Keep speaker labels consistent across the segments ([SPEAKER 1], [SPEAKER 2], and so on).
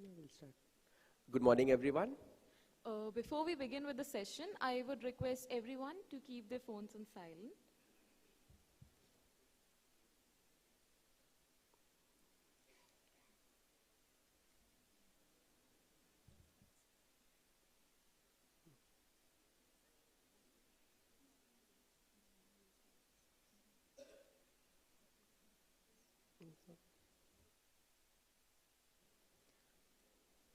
[SPEAKER 1] We'll start. Good morning, everyone.
[SPEAKER 2] Before we begin with the session, I would request everyone to keep their phones on silent.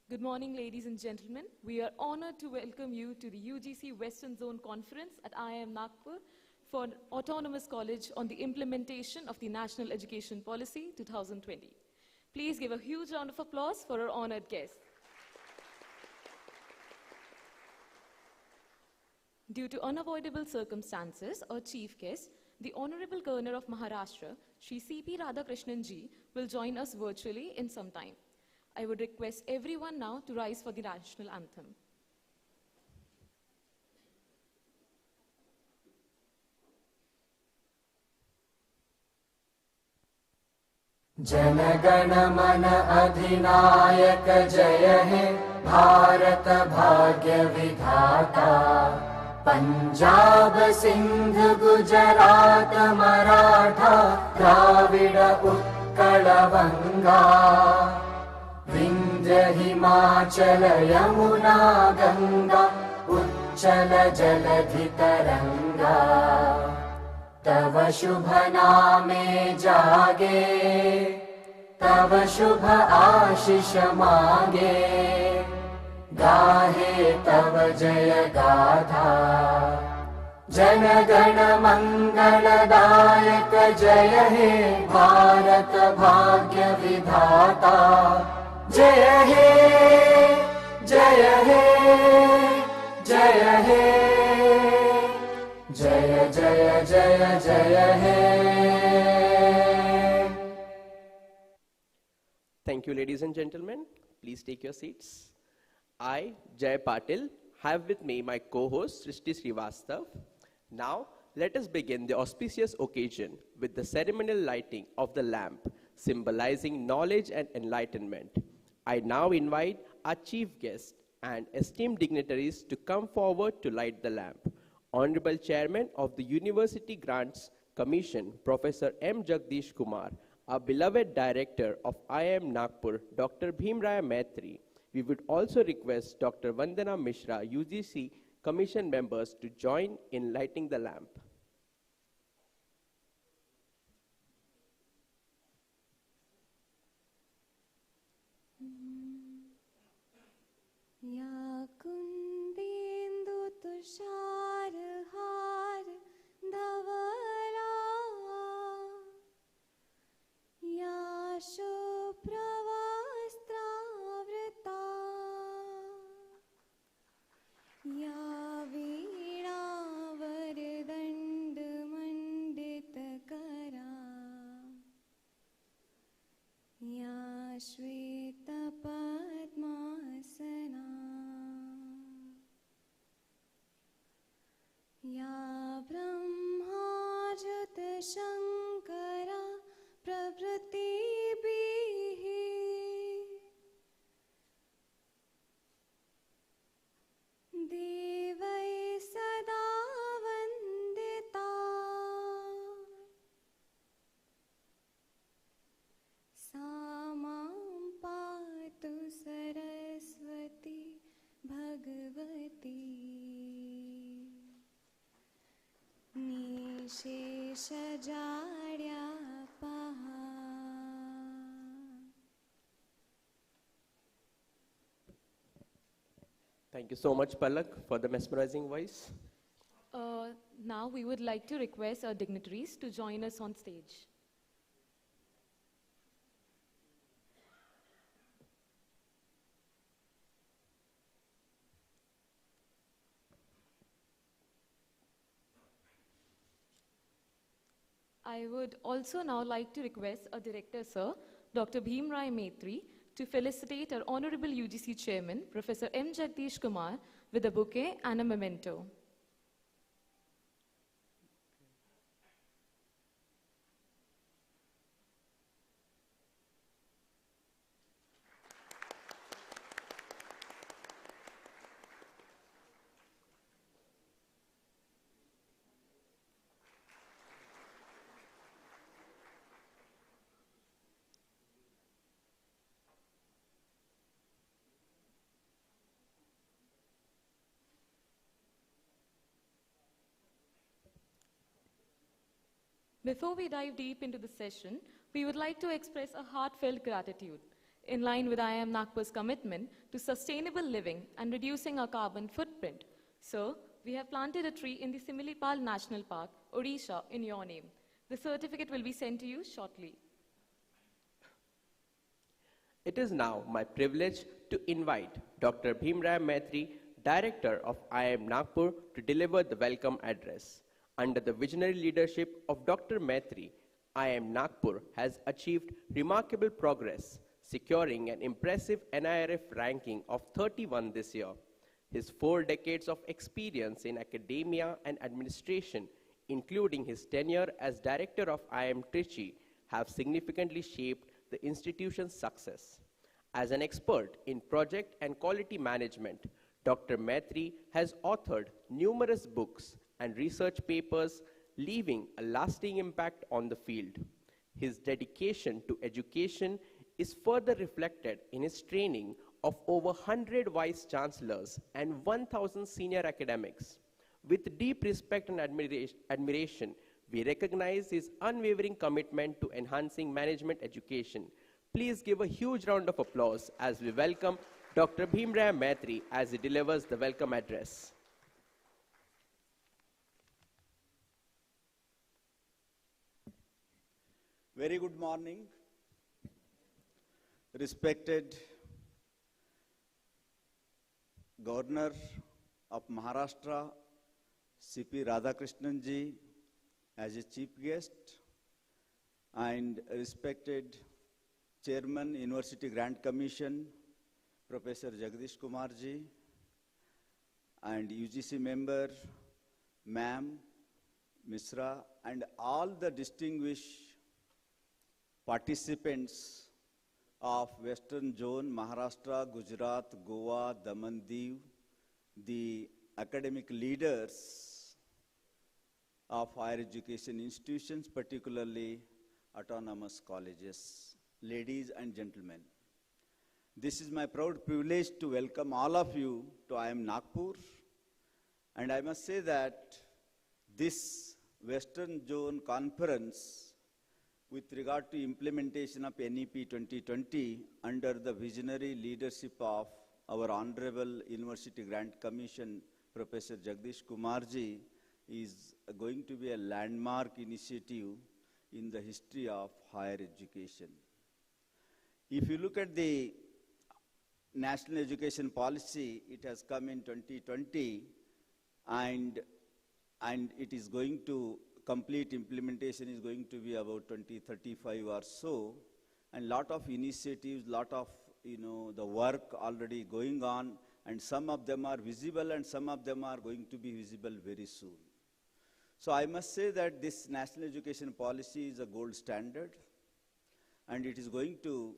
[SPEAKER 2] Good morning, ladies and gentlemen. We are honored to welcome you to the UGC Western Zone Conference at IIM Nagpur for an Autonomous College on the Implementation of the National Education Policy 2020. Please give a huge round of applause for our honored guests. Due to unavoidable circumstances, our chief guest, the Honorable Governor of Maharashtra, Shri C. Radhakrishnan ji, will join us virtually in some time. I would request everyone now to rise for the national anthem.
[SPEAKER 3] Jana Gana मन अधिनायक जय हे भारत भाग्य विधाता पंजाब सिंध गुजरात मराठा द्राविड उत्कल बंगा विंध्य हिमाचल यमुना गंगा उच्चल जलधि तरंगा तव शुभ नामे जागे तव शुभ आशीष मांगे गाहे तव जय गाथा जन गण मंगलदायक जय हे भारत भाग्य विधाता जय हे जय हे जय हे जय जय जय जय हे.
[SPEAKER 1] Thank you, ladies and gentlemen. Please take your seats. I, Jay Patil, have with me my co-host, Srishti Srivastav. Now, let us begin the auspicious occasion with the ceremonial lighting of the lamp, symbolizing knowledge and enlightenment. I now invite our chief guest and esteemed dignitaries to come forward to light the lamp. Hon'ble Chairman of the University Grants Commission, Professor M. Jagadesh Kumar, our beloved Director of IIM Nagpur, Dr. Bhimaraya Metri. We would also request Dr. Vandana Mishra, UGC Commission members to join in lighting the lamp.
[SPEAKER 4] या कुंदेंदु तुषार हार धवला या शुभ्रवस्त्रावृता या वीणा वरदंड मंडितकरा या श्वेतपद्मासना या ब्रह्माच्युतशङ्करा प्रभृतिभिः देवैः सदा वन्दिता सा मां पातु सरस्वती भगवती निशेषजाड्यापहा.
[SPEAKER 1] Thank you so much, Palak, for the mesmerizing voice.
[SPEAKER 2] Now we would like to request our dignitaries to join us on stage. I would also now like to request our Director, Sir, Dr. Bhimaraya Metri, to felicitate our Honorable UGC Chairman, Professor M. Jagadesh Kumar, with a bouquet and a memento. Before we dive deep into the session, we would like to express a heartfelt gratitude in line with IIM Nagpur's commitment to sustainable living and reducing our carbon footprint. Sir, we have planted a tree in the Similipal National Park, Odisha, in your name. The certificate will be sent to you shortly.
[SPEAKER 1] It is now my privilege to invite Dr. Bhimaraya Metri, Director of IIM Nagpur, to deliver the welcome address. Under the visionary leadership of Dr. Metri, IIM Nagpur has achieved remarkable progress, securing an impressive NIRF ranking of 31 this year. His 4 decades of experience in academia and administration, including his tenure as Director of IIM Trichy, have significantly shaped the institution's success. As an expert in project and quality management, Dr. Metri has authored numerous books and research papers, leaving a lasting impact on the field. His dedication to education is further reflected in his training of over 100 Vice Chancellors and 1,000 senior academics. With deep respect and admiration, we recognize his unwavering commitment to enhancing management education. Please give a huge round of applause as we welcome Dr. Bhimaraya Metri as he delivers the welcome address.
[SPEAKER 5] Very good morning, respected Governor of Maharashtra, C.P. Radhakrishnan ji, as a chief guest, and respected Chairman, University Grant Commission, Professor Jagadesh Kumar ji, and UGC member, Ma'am, Misra, and all the distinguished participants of Western Zone, Maharashtra, Gujarat, Goa, Daman, Diu, the academic leaders of higher education institutions, particularly autonomous colleges, ladies and gentlemen. This is my proud privilege to welcome all of you to IIM Nagpur. And I must say that this Western Zone conference with regard to implementation of NEP 2020 under the visionary leadership of our Honorable University Grant Commission, Professor Jagadesh Kumar ji, is going to be a landmark initiative in the history of higher education. If you look at the National Education Policy, it has come in 2020 and it is going to complete implementation is going to be about 2035 or so, and lot of initiatives, lot of the work already going on, and some of them are visible and some of them are going to be visible very soon. So I must say that this National Education Policy is a gold standard, and it is going to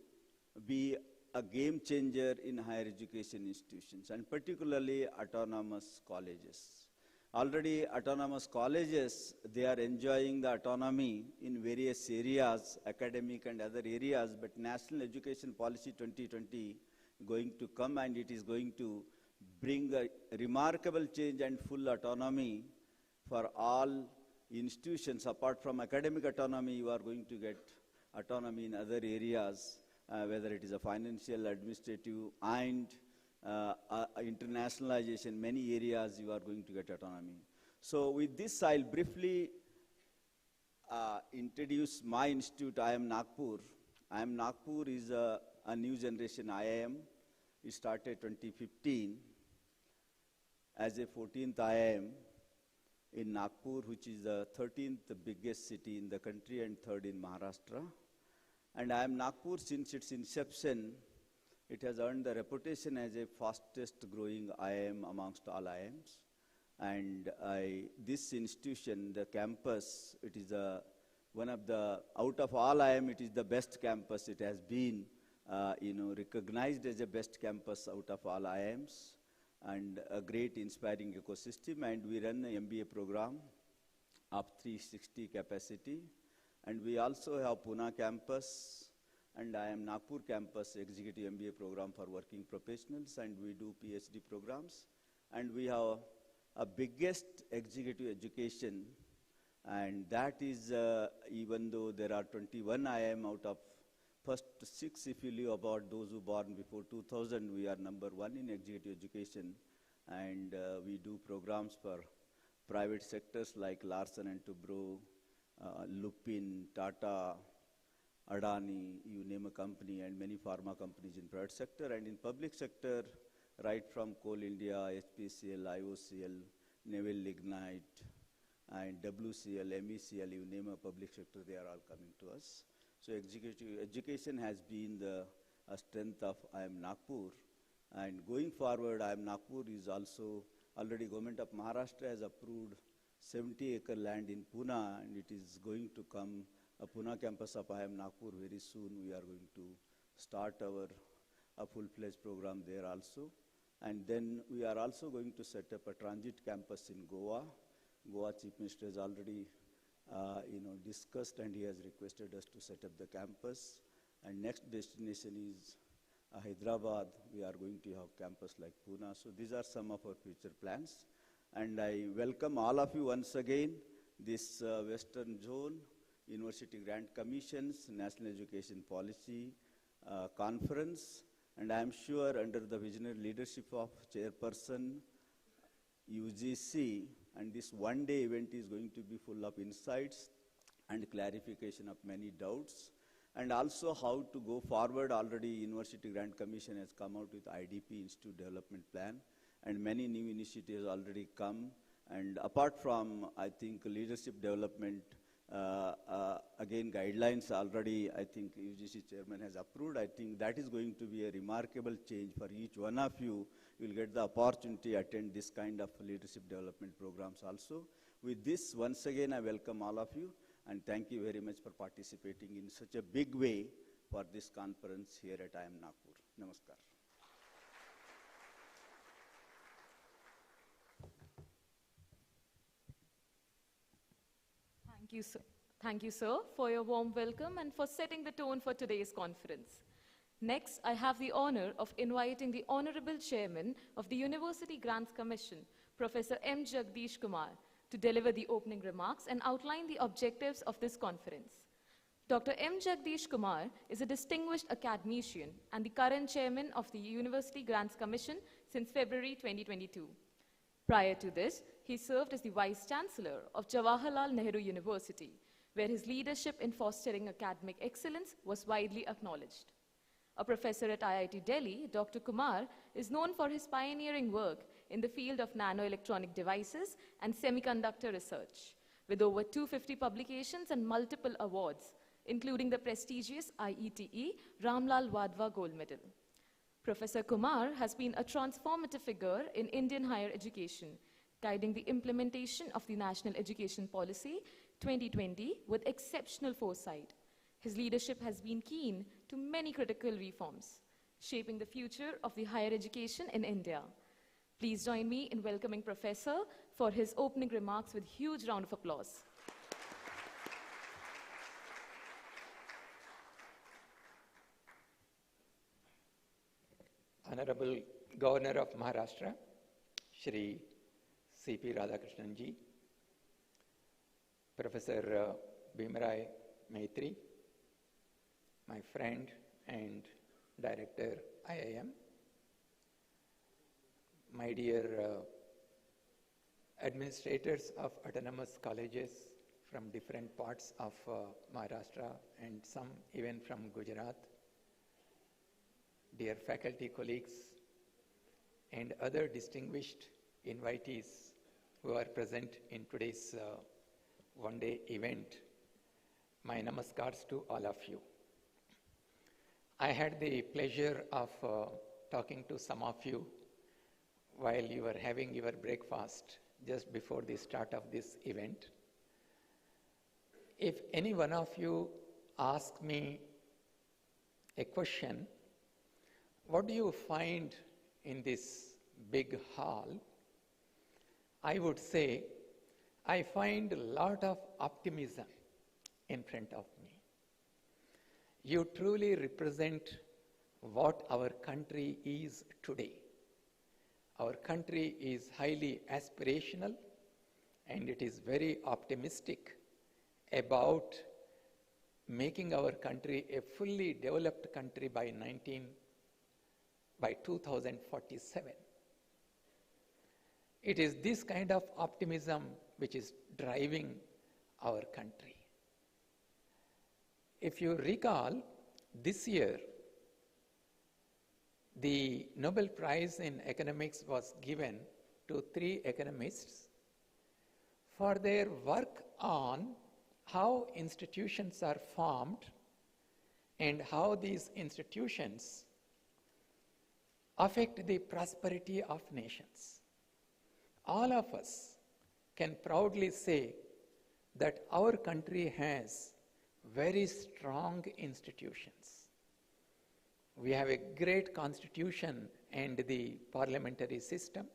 [SPEAKER 5] be a game changer in higher education institutions, and particularly autonomous colleges. Already autonomous colleges, they are enjoying the autonomy in various areas, academic and other areas, but National Education Policy 2020 going to come, and it is going to bring a remarkable change and full autonomy for all institutions. Apart from academic autonomy, you are going to get autonomy in other areas, whether it is a financial, administrative, and internationalization, many areas you are going to get autonomy. So with this, I'll briefly introduce my institute, IIM Nagpur. IIM Nagpur is a new generation IIM. It started 2015 as a 14th IIM in Nagpur, which is the 13th biggest city in the country and 3rd in Maharashtra. And IIM Nagpur, since its inception, it has earned the reputation as a fastest growing IIM amongst all IIMs. And this institution, the campus, it is one of the, out of all IIM, it is the best campus. It has been recognized as the best campus out of all IIMs, and a great inspiring ecosystem. And we run an MBA program of 360 capacity. And we also have Pune campus, and IIM Nagpur campus executive MBA program for working professionals, and we do PhD programs. And we have a biggest executive education And that is, even though there are 21 IIM out of first 6, if you leave about those who born before 2000, we are number 1 in executive education. And we do programs for private sectors like Larsen and Toubro, Lupin, Tata, Adani, you name a company, and many pharma companies in private sector. And in public sector, right from Coal India, HPCL, IOCL, Naval Lignite, and WCL, MECL, you name a public sector, they are all coming to us. So education has been the strength of IIM Nagpur. And going forward, IIM Nagpur is also, already government of Maharashtra has approved 70-acre land in Pune, and it is going to come a Pune campus of IIM Nagpur very soon. We are going to start our full-fledged program there also. And then we are also going to set up a transit campus in Goa. Goa Chief Minister has already discussed, and he has requested us to set up the campus. And next destination is Hyderabad. We are going to have campus like Pune. So these are some of our future plans. And I welcome all of you once again, this Western Zone University Grant Commission's National Education Policy Conference. And I am sure under the visionary leadership of Chairperson UGC, and this one-day event is going to be full of insights and clarification of many doubts, and also how to go forward. Already University Grant Commission has come out with IDP, Institute Development Plan, and many new initiatives already come. And apart from, I think, leadership development, again, guidelines already, I think, UGC Chairman has approved. I think that is going to be a remarkable change for each one of you. You will get the opportunity to attend this kind of leadership development programs also. With this, once again, I welcome all of you, and thank you very much for participating in such a big way for this conference here at IIM Nagpur. Namaskar.
[SPEAKER 2] Thank you, sir. Thank you, sir, for your warm welcome and for setting the tone for today's conference. Next, I have the honor of inviting the Honorable Chairman of the University Grants Commission, Professor M. Jagadesh Kumar, to deliver the opening remarks and outline the objectives of this conference. Dr. M. Jagadesh Kumar is a distinguished academician and the current chairman of the University Grants Commission since February 2022. Prior to this, he served as the Vice Chancellor of Jawaharlal Nehru University, where his leadership in fostering academic excellence was widely acknowledged. A professor at IIT Delhi, Dr. Kumar is known for his pioneering work in the field of nanoelectronic devices and semiconductor research, with over 250 publications and multiple awards, including the prestigious IETE Ramlal Wadhwa Gold Medal. Professor Kumar has been a transformative figure in Indian higher education, guiding the implementation of the National Education Policy 2020 with exceptional foresight. His leadership has been keen to many critical reforms, shaping the future of the higher education in India. Please join me in welcoming Professor for his opening remarks with a huge round of applause.
[SPEAKER 6] Honorable Governor of Maharashtra, Shri C. Radhakrishnan ji, Professor Bhimaraya Metri, my friend and Director IIM, my dear administrators of autonomous colleges from different parts of Maharashtra and some even from Gujarat, dear faculty colleagues, and other distinguished invitees who are present in today's one-day event, my namaskars to all of you. I had the pleasure of talking to some of you while you were having your breakfast just before the start of this event. If any one of you ask me a question, what do you find in this big hall? I would say, I find a lot of optimism in front of me. You truly represent what our country is today. Our country is highly aspirational and it is very optimistic about making our country a fully developed country by 2047. It is this kind of optimism which is driving our country. If you recall, this year, the Nobel Prize in Economics was given to 3 economists for their work on how institutions are formed and how these institutions affect the prosperity of nations. All of us can proudly say that our country has very strong institutions. We have a great constitution and the parliamentary system.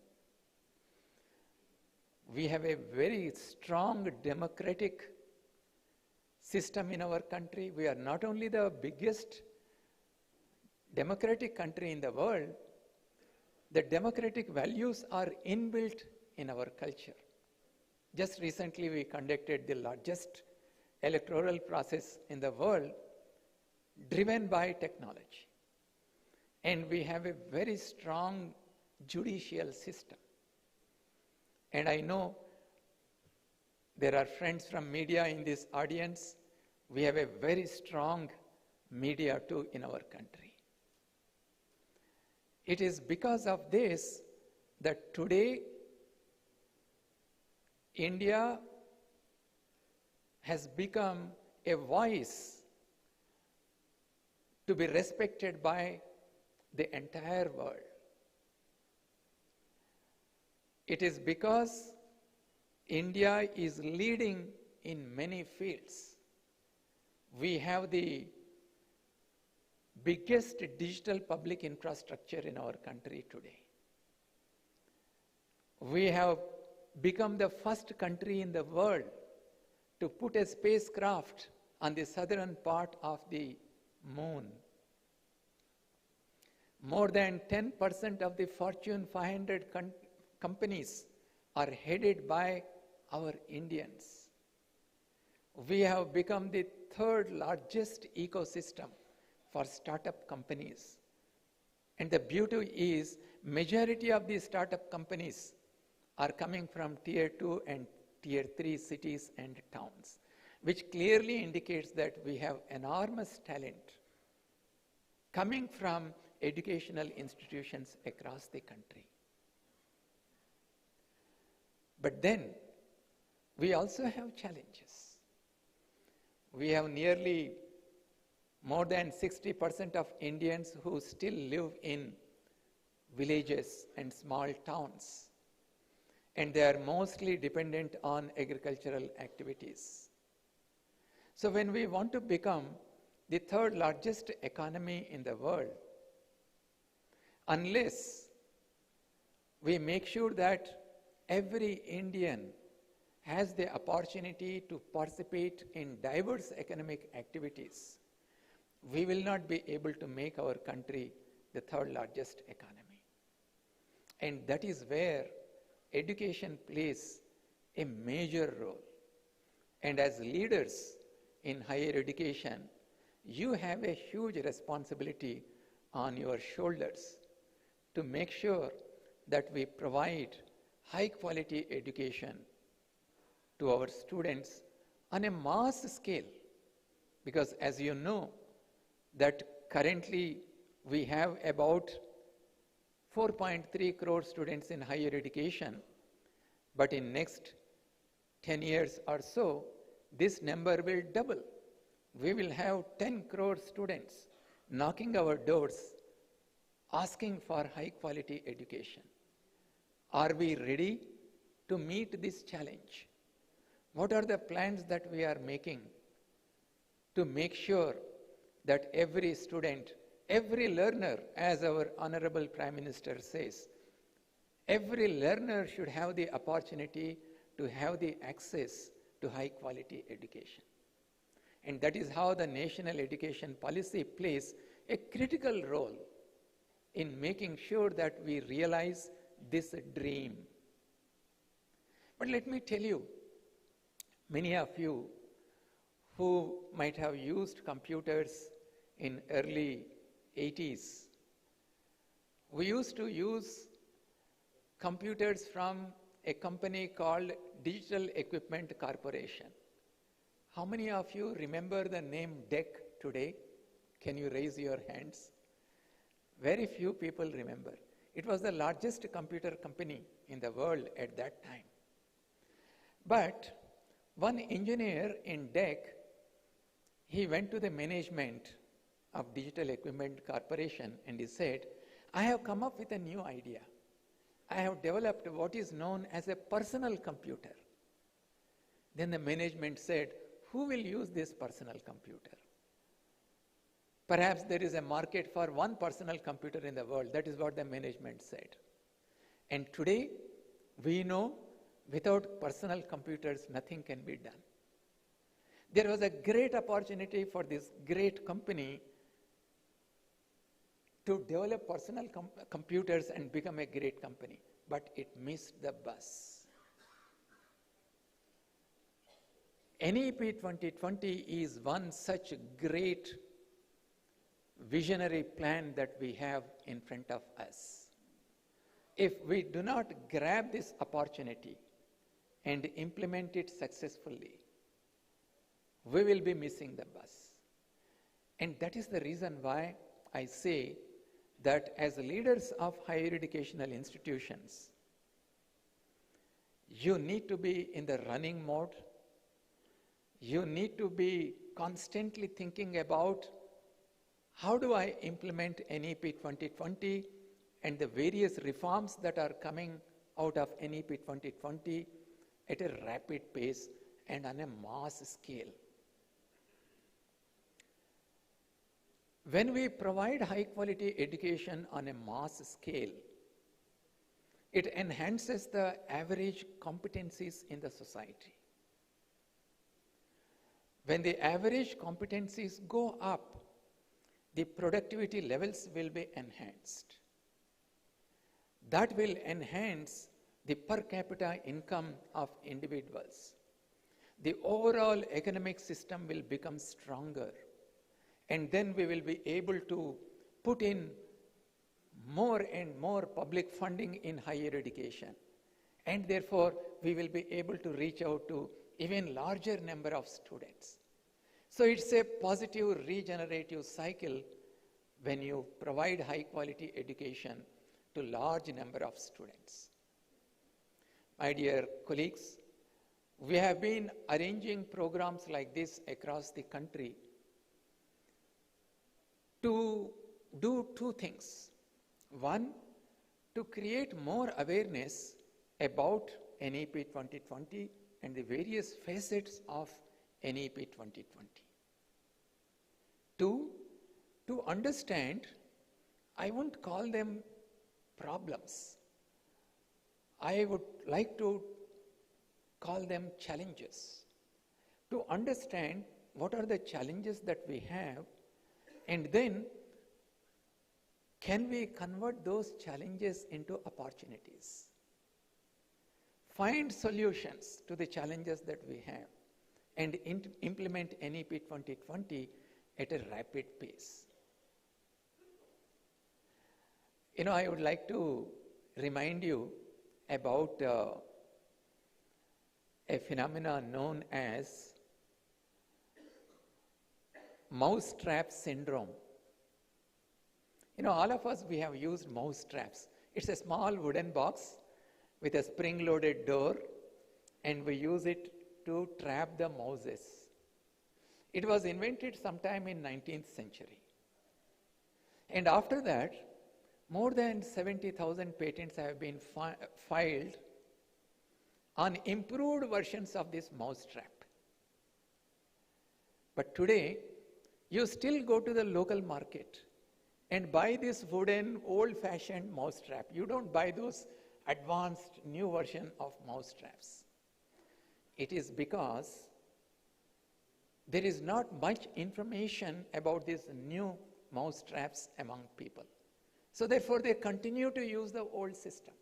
[SPEAKER 6] We have a very strong democratic system in our country. We are not only the biggest democratic country in the world, the democratic values are inbuilt in our culture. Just recently we conducted the largest electoral process in the world driven by technology. And we have a very strong judicial system. And I know there are friends from media in this audience. We have a very strong media too in our country. It is because of this that today India has become a voice to be respected by the entire world. It is because India is leading in many fields. We have the biggest digital public infrastructure in our country today. We have become the first country in the world to put a spacecraft on the southern part of the moon. More than 10% of the Fortune 500 companies are headed by our Indians. We have become the 3rd largest ecosystem for startup companies. And the beauty is, majority of these startup companies are coming from tier 2 and tier 3 cities and towns, which clearly indicates that we have enormous talent coming from educational institutions across the country. But then, we also have challenges. We have nearly more than 60% of Indians who still live in villages and small towns, and they are mostly dependent on agricultural activities. So when we want to become the 3rd largest economy in the world, unless we make sure that every Indian has the opportunity to participate in diverse economic activities, we will not be able to make our country the 3rd largest economy. And that is where education plays a major role. And as leaders in higher education, you have a huge responsibility on your shoulders to make sure that we provide high quality education to our students on a mass scale. Because as you know, that currently we have about 4.3 crore students in higher education, but in next 10 years or so, this number will double. We will have 10 crore students knocking our doors, asking for high quality education. Are we ready to meet this challenge? What are the plans that we are making to make sure that every student, every learner, as our Honorable Prime Minister says, every learner should have the opportunity to have the access to high quality education. And that is how the national education policy plays a critical role in making sure that we realize this dream. But let me tell you, many of you who might have used computers in early 80s, we used to use computers from a company called Digital Equipment Corporation. How many of you remember the name DEC today? Can you raise your hands? Very few people remember. It was the largest computer company in the world at that time. But one engineer in DEC, he went to the management of Digital Equipment Corporation and he said, I have come up with a new idea. I have developed what is known as a personal computer. Then the management said, who will use this personal computer? Perhaps there is a market for one personal computer in the world. That is what the management said. And today, we know without personal computers, nothing can be done. There was a great opportunity for this great company to develop personal computers and become a great company, but it missed the bus. NEP 2020 is one such great visionary plan that we have in front of us. If we do not grab this opportunity and implement it successfully, we will be missing the bus. And that is the reason why I say that as leaders of higher educational institutions, you need to be in the running mode. You need to be constantly thinking about how do I implement NEP 2020 and the various reforms that are coming out of NEP 2020 at a rapid pace and on a mass scale. When we provide high quality education on a mass scale, it enhances the average competencies in the society. When the average competencies go up, the productivity levels will be enhanced. That will enhance the per capita income of individuals. The overall economic system will become stronger. And then we will be able to put in more and more public funding in higher education. And therefore, we will be able to reach out to even larger number of students. So it's a positive regenerative cycle when you provide high quality education to large number of students. My dear colleagues, we have been arranging programs like this across the country to do two things. One, to create more awareness about NEP 2020 and the various facets of NEP 2020. Two, to understand, I won't call them problems. I would like to call them challenges. To understand what are the challenges that we have, and then can we convert those challenges into opportunities? Find solutions to the challenges that we have and implement NEP 2020 at a rapid pace. I would like to remind you about a phenomenon known as mousetrap syndrome. All of us, we have used mousetraps. It's a small wooden box with a spring-loaded door, and we use it to trap the mouses. It was invented sometime in 19th century. And after that, more than 70,000 patents have been filed on improved versions of this mousetrap. But today, you still go to the local market and buy this wooden, old-fashioned mousetrap. You don't buy those advanced new version of mousetraps. It is because there is not much information about these new mousetraps among people. So therefore, they continue to use the old system.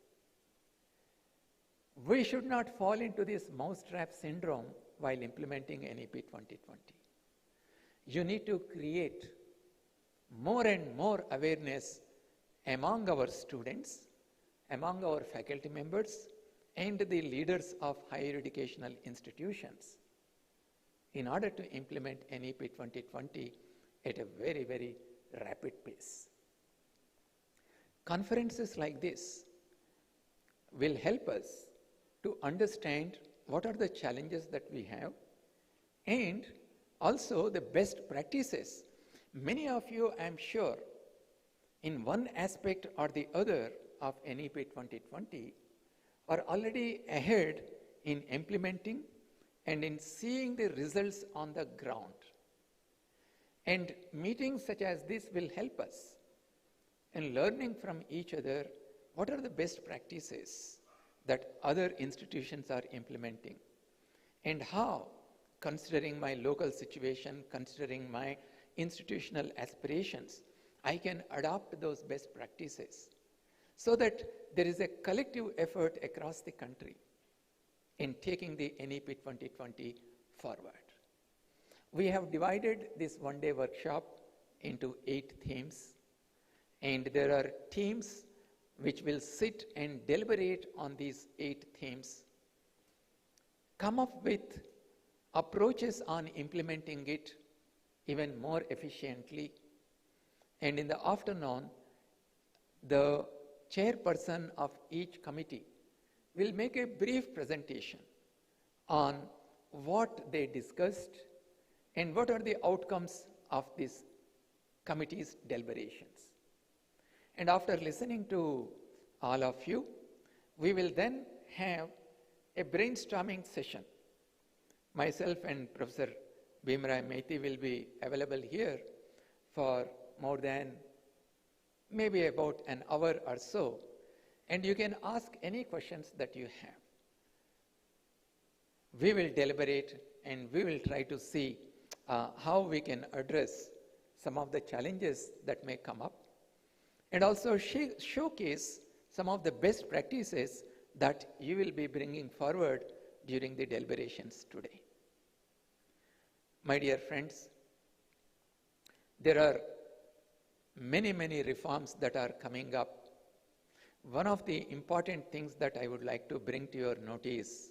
[SPEAKER 6] We should not fall into this mousetrap syndrome while implementing NEP 2020. You need to create more and more awareness among our students, among our faculty members, and the leaders of higher educational institutions in order to implement NEP 2020 at a very, very rapid pace. Conferences like this will help us to understand what are the challenges that we have and also the best practices. Many of you, I am sure, in one aspect or the other of NEP 2020 are already ahead in implementing and in seeing the results on the ground. And meetings such as this will help us in learning from each other what are the best practices that other institutions are implementing and how, considering my local situation, considering my institutional aspirations, I can adopt those best practices so that there is a collective effort across the country in taking the NEP 2020 forward. We have divided this one-day workshop into 8 themes, and there are teams which will sit and deliberate on these 8 themes, come up with approaches on implementing it even more efficiently. And in the afternoon, the chairperson of each committee will make a brief presentation on what they discussed and what are the outcomes of this committee's deliberations. And after listening to all of you, we will then have a brainstorming session. Myself and Professor Bhimaraya Metri will be available here for more than maybe about an hour or so, and you can ask any questions that you have. We will deliberate and we will try to see how we can address some of the challenges that may come up, and also showcase some of the best practices that you will be bringing forward during the deliberations today. My dear friends, there are many, many reforms that are coming up. One of the important things that I would like to bring to your notice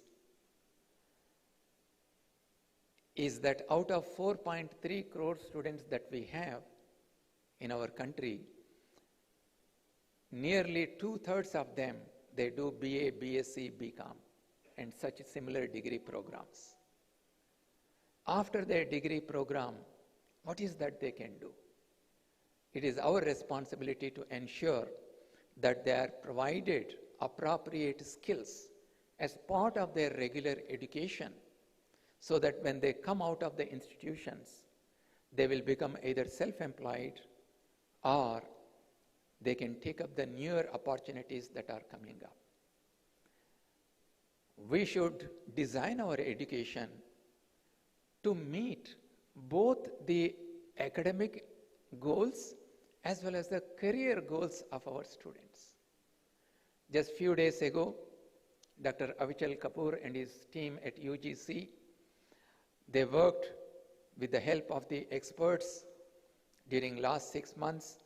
[SPEAKER 6] is that out of 4.3 crore students that we have in our country, nearly 2/3 of them, they do BA, BSc, BCom, and such similar degree programs. After their degree program, what is that they can do? It is our responsibility to ensure that they are provided appropriate skills as part of their regular education, so that when they come out of the institutions, they will become either self-employed or they can take up the newer opportunities that are coming up. We should design our education to meet both the academic goals as well as the career goals of our students. Just few days ago, Dr. Avichal Kapoor and his team at UGC, they worked with the help of the experts during last 6 months,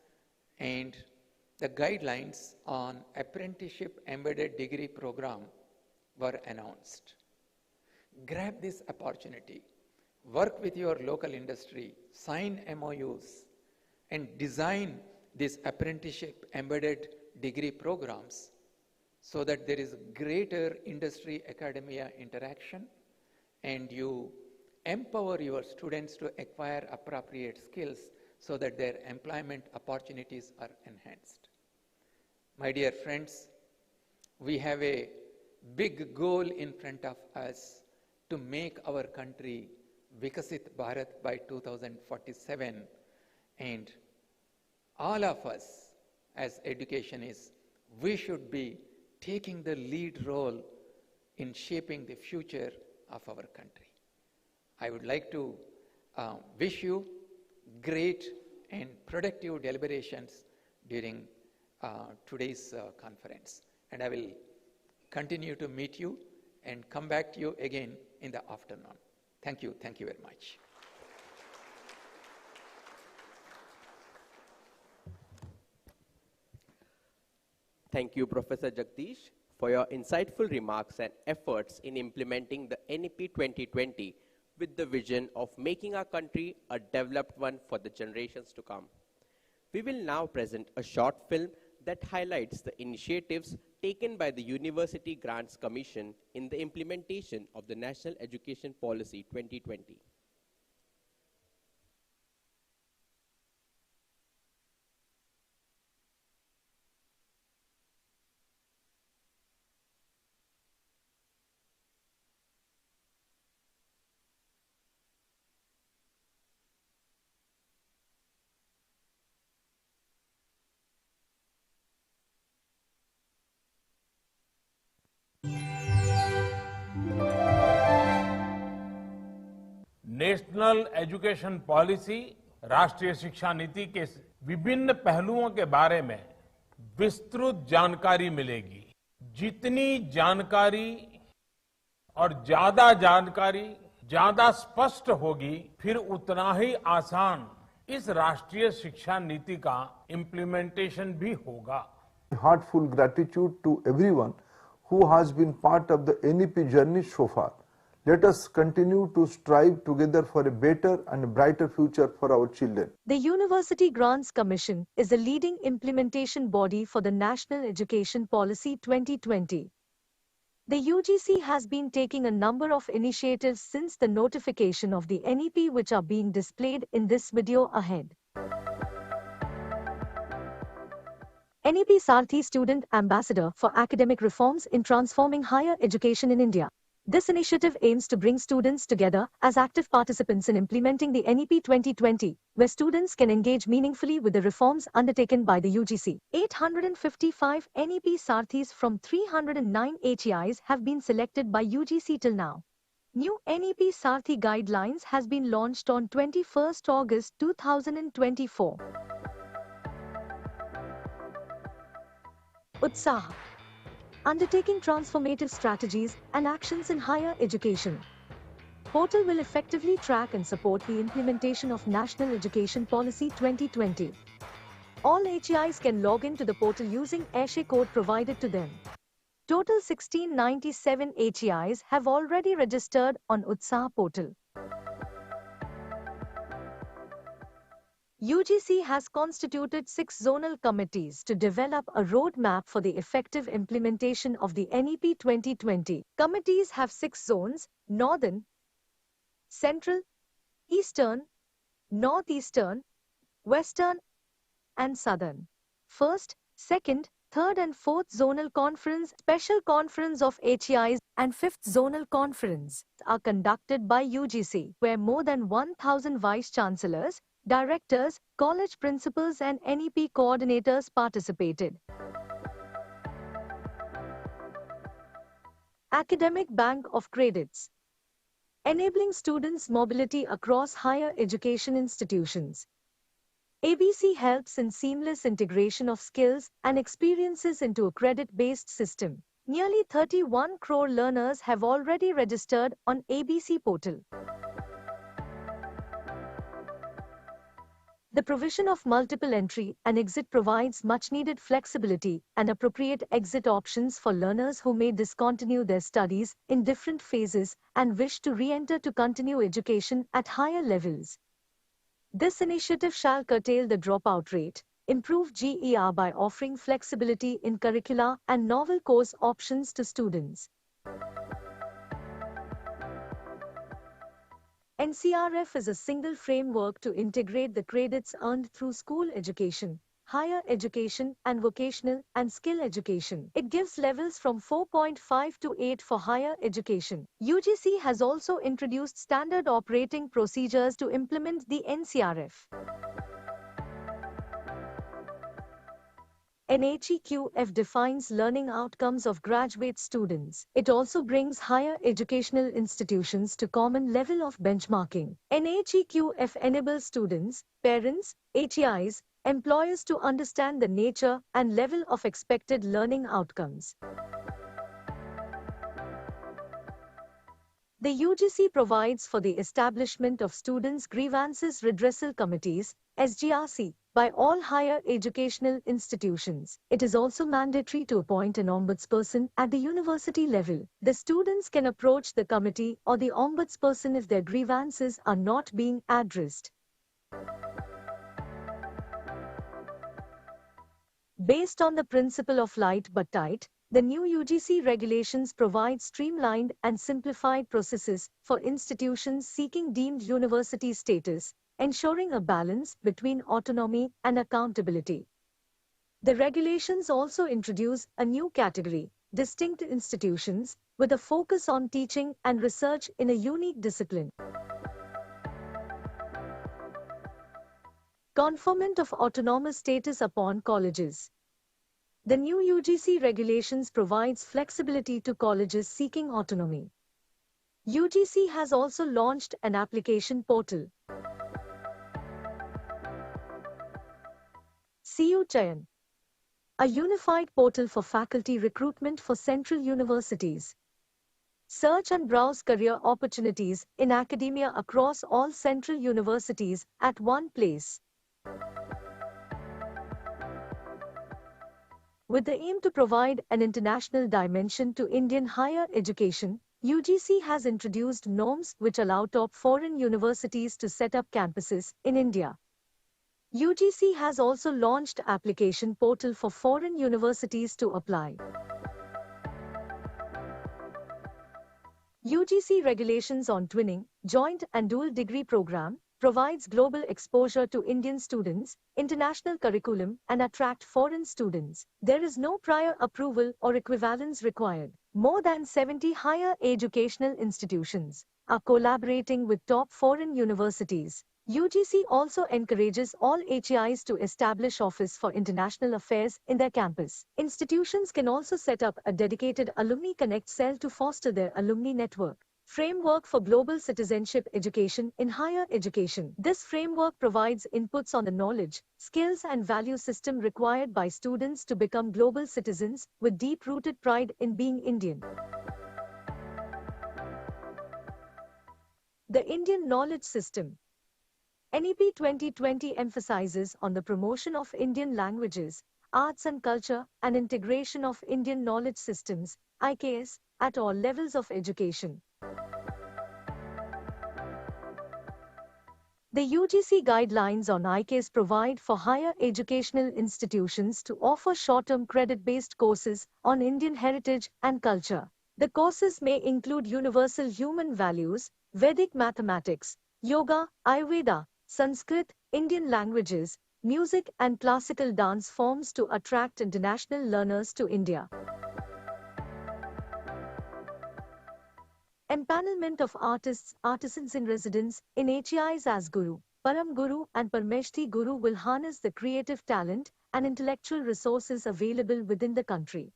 [SPEAKER 6] and the guidelines on apprenticeship embedded degree program were announced. Grab this opportunity, work with your local industry, sign MOUs, and design these apprenticeship embedded degree programs so that there is greater industry-academia interaction and you empower your students to acquire appropriate skills so that their employment opportunities are enhanced. My dear friends, we have a big goal in front of us to make our country Vikasit Bharat by 2047, and all of us as educationists, we should be taking the lead role in shaping the future of our country. I would like to wish you great and productive deliberations during today's conference. And I will continue to meet you and come back to you again in the afternoon. Thank you very much.
[SPEAKER 1] Thank you, Professor Jagdish, for your insightful remarks and efforts in implementing the NEP 2020 with the vision of making our country a developed one for the generations to come. We will now present a short film that highlights the initiatives taken by the University Grants Commission in the implementation of the National Education Policy 2020.
[SPEAKER 7] National education policy राष्ट्रीय शिक्षा नीति के विभिन्न पहलुओं के बारे में विस्तृत जानकारी मिलेगी। जितनी जानकारी और ज्यादा जानकारी ज्यादा स्पष्ट होगी, फिर उतना ही आसान इस राष्ट्रीय शिक्षा नीति का इम्प्लीमेंटेशन भी होगा।
[SPEAKER 8] Heartfelt gratitude to everyone who has been part of the NEP journey so far. Let us continue to strive together for a better and brighter future for our children.
[SPEAKER 9] The University Grants Commission is the leading implementation body for the National Education Policy 2020. The UGC has been taking a number of initiatives since the notification of the NEP, which are being displayed in this video ahead. NEP SAARTHIs Student Ambassador for Academic Reforms in Transforming Higher Education in India. This initiative aims to bring students together as active participants in implementing the NEP 2020, where students can engage meaningfully with the reforms undertaken by the UGC. 855 NEP SAARTHIs from 309 HEIs have been selected by UGC till now. New NEP SAARTHI guidelines has been launched on 21st August 2024. Utsaha. Undertaking transformative strategies and actions in higher education. Portal will effectively track and support the implementation of National Education Policy 2020. All HEIs can log into the portal using ASHE code provided to them. Total 1697 HEIs have already registered on Utsaha portal. UGC has constituted 6 zonal committees to develop a roadmap for the effective implementation of the NEP 2020. Committees have 6 zones: Northern, Central, Eastern, Northeastern, Western, and Southern. First, second, third and fourth zonal conference, special conference of HEIs, and fifth zonal conference are conducted by UGC, where more than 1,000 Vice Chancellors, Directors, college principals and NEP coordinators participated. Academic Bank of Credits. Enabling students' mobility across higher education institutions. ABC helps in seamless integration of skills and experiences into a credit-based system. Nearly 31 crore learners have already registered on ABC portal. The provision of multiple entry and exit provides much-needed flexibility and appropriate exit options for learners who may discontinue their studies in different phases and wish to re-enter to continue education at higher levels. This initiative shall curtail the dropout rate, improve GER by offering flexibility in curricula and novel course options to students. NCRF is a single framework to integrate the credits earned through school education, higher education, and vocational and skill education. It gives levels from 4.5 to 8 for higher education. UGC has also introduced standard operating procedures to implement the NCRF. NHEQF defines learning outcomes of graduate students. It also brings higher educational institutions to common level of benchmarking. NHEQF enables students, parents, HEIs, employers to understand the nature and level of expected learning outcomes. The UGC provides for the establishment of Students' Grievances Redressal Committees, SGRC, by all higher educational institutions. It is also mandatory to appoint an ombudsperson at the university level. The students can approach the committee or the ombudsperson if their grievances are not being addressed. Based on the principle of light but tight, the new UGC regulations provide streamlined and simplified processes for institutions seeking deemed university status, ensuring a balance between autonomy and accountability. The regulations also introduce a new category, distinct institutions, with a focus on teaching and research in a unique discipline. Conferment of autonomous status upon colleges. The new UGC regulations provides flexibility to colleges seeking autonomy. UGC has also launched an application portal. CU Chayan, a unified portal for faculty recruitment for central universities. Search and browse career opportunities in academia across all central universities at one place. With the aim to provide an international dimension to Indian higher education, UGC has introduced norms which allow top foreign universities to set up campuses in India. UGC has also launched application portal for foreign universities to apply. UGC regulations on twinning, joint and dual degree program, provides global exposure to Indian students, international curriculum, and attract foreign students. There is no prior approval or equivalence required. More than 70 higher educational institutions are collaborating with top foreign universities. UGC also encourages all HEIs to establish Office for International Affairs in their campus. Institutions can also set up a dedicated Alumni Connect cell to foster their alumni network. Framework for Global Citizenship Education in Higher Education. This framework provides inputs on the knowledge, skills and value system required by students to become global citizens with deep-rooted pride in being Indian. The Indian Knowledge System. NEP 2020 emphasizes on the promotion of Indian languages, arts and culture, and integration of Indian knowledge systems, IKS, at all levels of education. The UGC guidelines on IKS provide for higher educational institutions to offer short-term credit-based courses on Indian heritage and culture. The courses may include universal human values, Vedic mathematics, yoga, Ayurveda, Sanskrit, Indian languages, music and classical dance forms to attract international learners to India. Empanelment of artists, artisans in residence, in HEIs as Guru, Param Guru and Parmeshthi Guru will harness the creative talent and intellectual resources available within the country.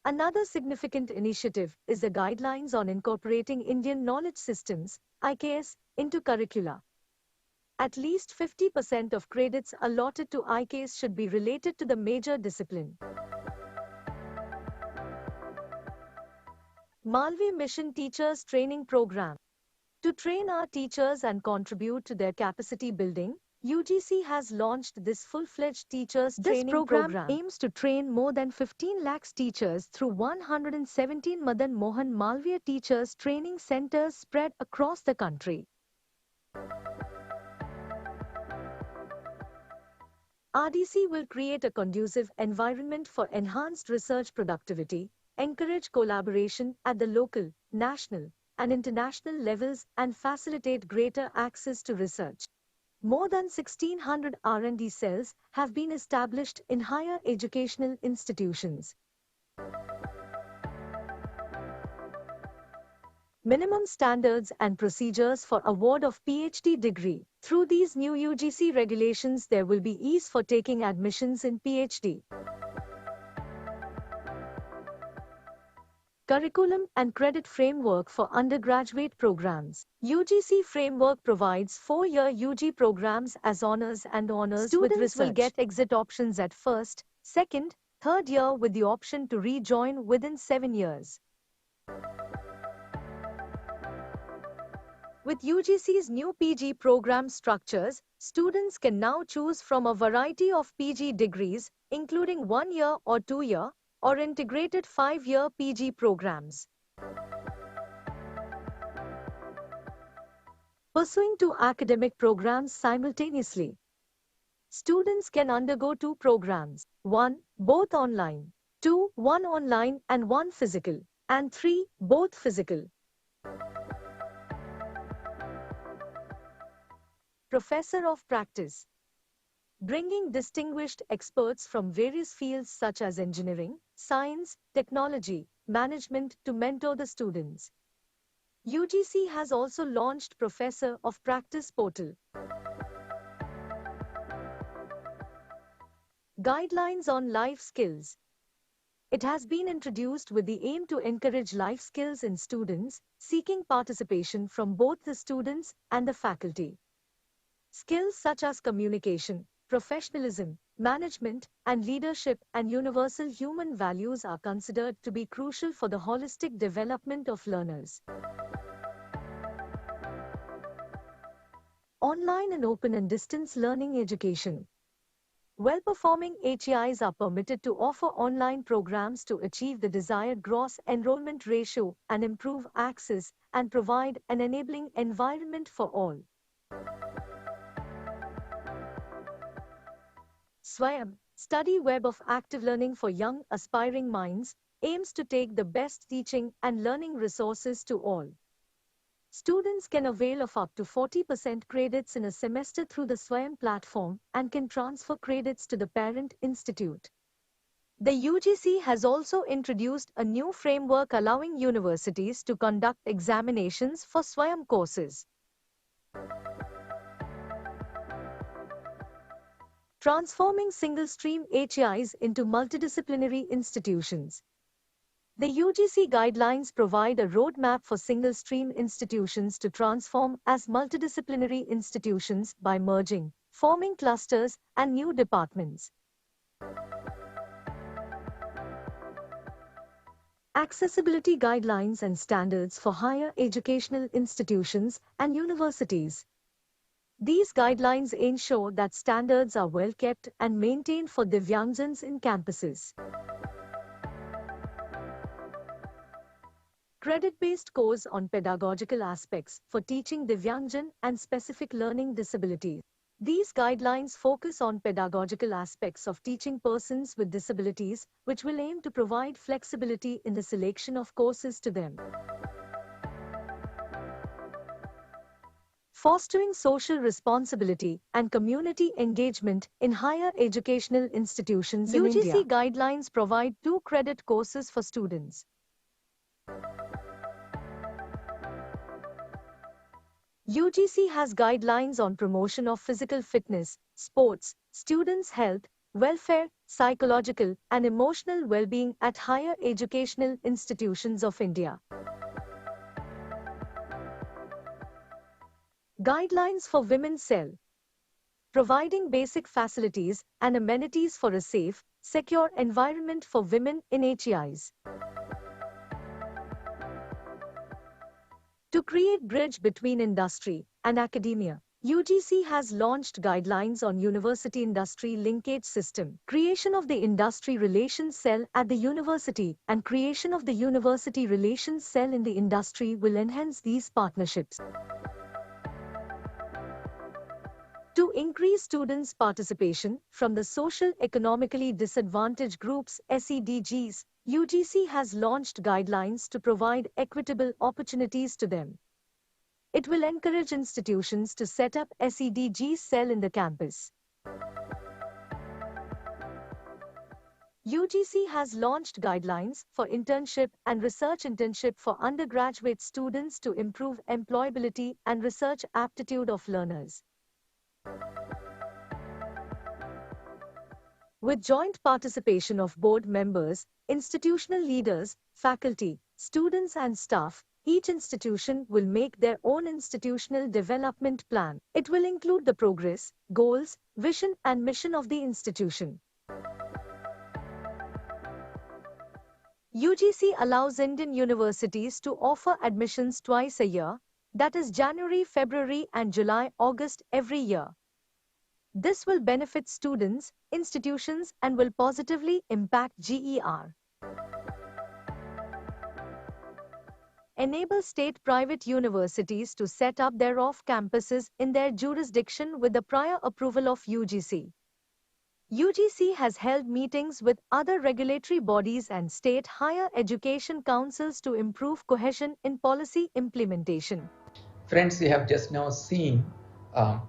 [SPEAKER 9] Another significant initiative is the guidelines on incorporating Indian knowledge systems, IKS, into curricula. At least 50% of credits allotted to IKS should be related to the major discipline. Malvi Mission Teachers Training Program. To train our teachers and contribute to their capacity building, UGC has launched this full-fledged teachers training program. This program aims to train more than 15 lakhs teachers through 117 Madan Mohan Malviya Teachers Training Centers spread across the country. RDC will create a conducive environment for enhanced research productivity, encourage collaboration at the local, national, and international levels and facilitate greater access to research. More than 1,600 R&D cells have been established in higher educational institutions. Minimum standards and procedures for award of PhD degree. Through these new UGC regulations, there will be ease for taking admissions in PhD. Curriculum and Credit Framework for Undergraduate Programs. UGC framework provides 4-year UG programs as honors and honors with research. Students will get exit options at first, second, third year with the option to rejoin within 7 years. With UGC's new PG program structures, students can now choose from a variety of PG degrees, including 1-year or 2-year, or integrated 5-year PG programs. Pursuing 2 academic programs simultaneously. Students can undergo 2 programs, 1, both online, 2, 1 online and 1 physical, and 3, both physical. Professor of Practice. Bringing distinguished experts from various fields such as engineering, science, technology, management to mentor the students. UGC has also launched Professor of Practice portal. Guidelines on life skills. It has been introduced with the aim to encourage life skills in students, seeking participation from both the students and the faculty. Skills such as communication, professionalism, management, and leadership and universal human values are considered to be crucial for the holistic development of learners. Online and open and distance learning education. Well-performing HEIs are permitted to offer online programs to achieve the desired gross enrollment ratio and improve access and provide an enabling environment for all. SWAYAM, Study Web of Active Learning for Young Aspiring Minds, aims to take the best teaching and learning resources to all. Students can avail of up to 40% credits in a semester through the SWAYAM platform and can transfer credits to the parent institute. The UGC has also introduced a new framework allowing universities to conduct examinations for SWAYAM courses. Transforming single-stream HEIs into multidisciplinary institutions. The UGC guidelines provide a roadmap for single-stream institutions to transform as multidisciplinary institutions by merging, forming clusters, and new departments. Accessibility guidelines and standards for higher educational institutions and universities. These guidelines ensure that standards are well kept and maintained for Divyangjans in campuses. Credit-based course on pedagogical aspects for teaching Divyangjan and specific learning disabilities. These guidelines focus on pedagogical aspects of teaching persons with disabilities, which will aim to provide flexibility in the selection of courses to them. Fostering social responsibility and community engagement in higher educational institutions in India. UGC guidelines provide 2 credit courses for students. UGC has guidelines on promotion of physical fitness, sports, students' health, welfare, psychological and emotional well-being at higher educational institutions of India. Guidelines for Women's Cell. Providing basic facilities and amenities for a safe, secure environment for women in HEIs. To create bridge between industry and academia, UGC has launched guidelines on university-industry linkage system, creation of the industry relations cell at the university, and creation of the university relations cell in the industry will enhance these partnerships. To increase students' participation from the social-economically disadvantaged groups (SEDGs), UGC has launched guidelines to provide equitable opportunities to them. It will encourage institutions to set up SEDG cell in the campus. UGC has launched guidelines for internship and research internship for undergraduate students to improve employability and research aptitude of learners. With joint participation of board members, institutional leaders, faculty, students and staff, each institution will make their own institutional development plan. It will include the progress, goals, vision and mission of the institution. UGC allows Indian universities to offer admissions twice a year, that is January, February and July, August every year. This will benefit students, institutions and will positively impact GER. Enable state-private universities to set up their off-campuses in their jurisdiction with the prior approval of UGC. UGC has held meetings with other regulatory bodies and state higher education councils to improve cohesion in policy implementation.
[SPEAKER 6] Friends, we have just now seen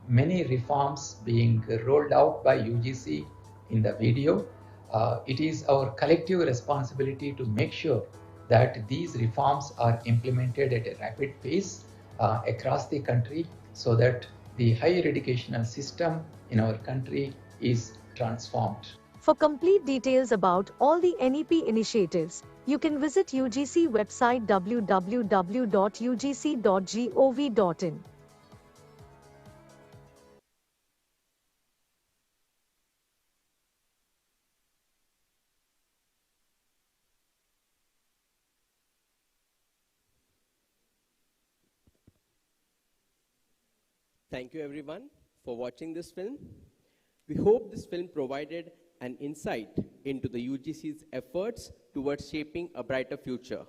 [SPEAKER 6] many reforms being rolled out by UGC in the video. It is our collective responsibility to make sure that these reforms are implemented at a rapid pace across the country so that the higher educational system in our country is transformed.
[SPEAKER 9] For complete details about all the NEP initiatives, you can visit UGC website www.ugc.gov.in.
[SPEAKER 1] Thank you everyone for watching this film. We hope this film provided an insight into the UGC's efforts towards shaping a brighter future.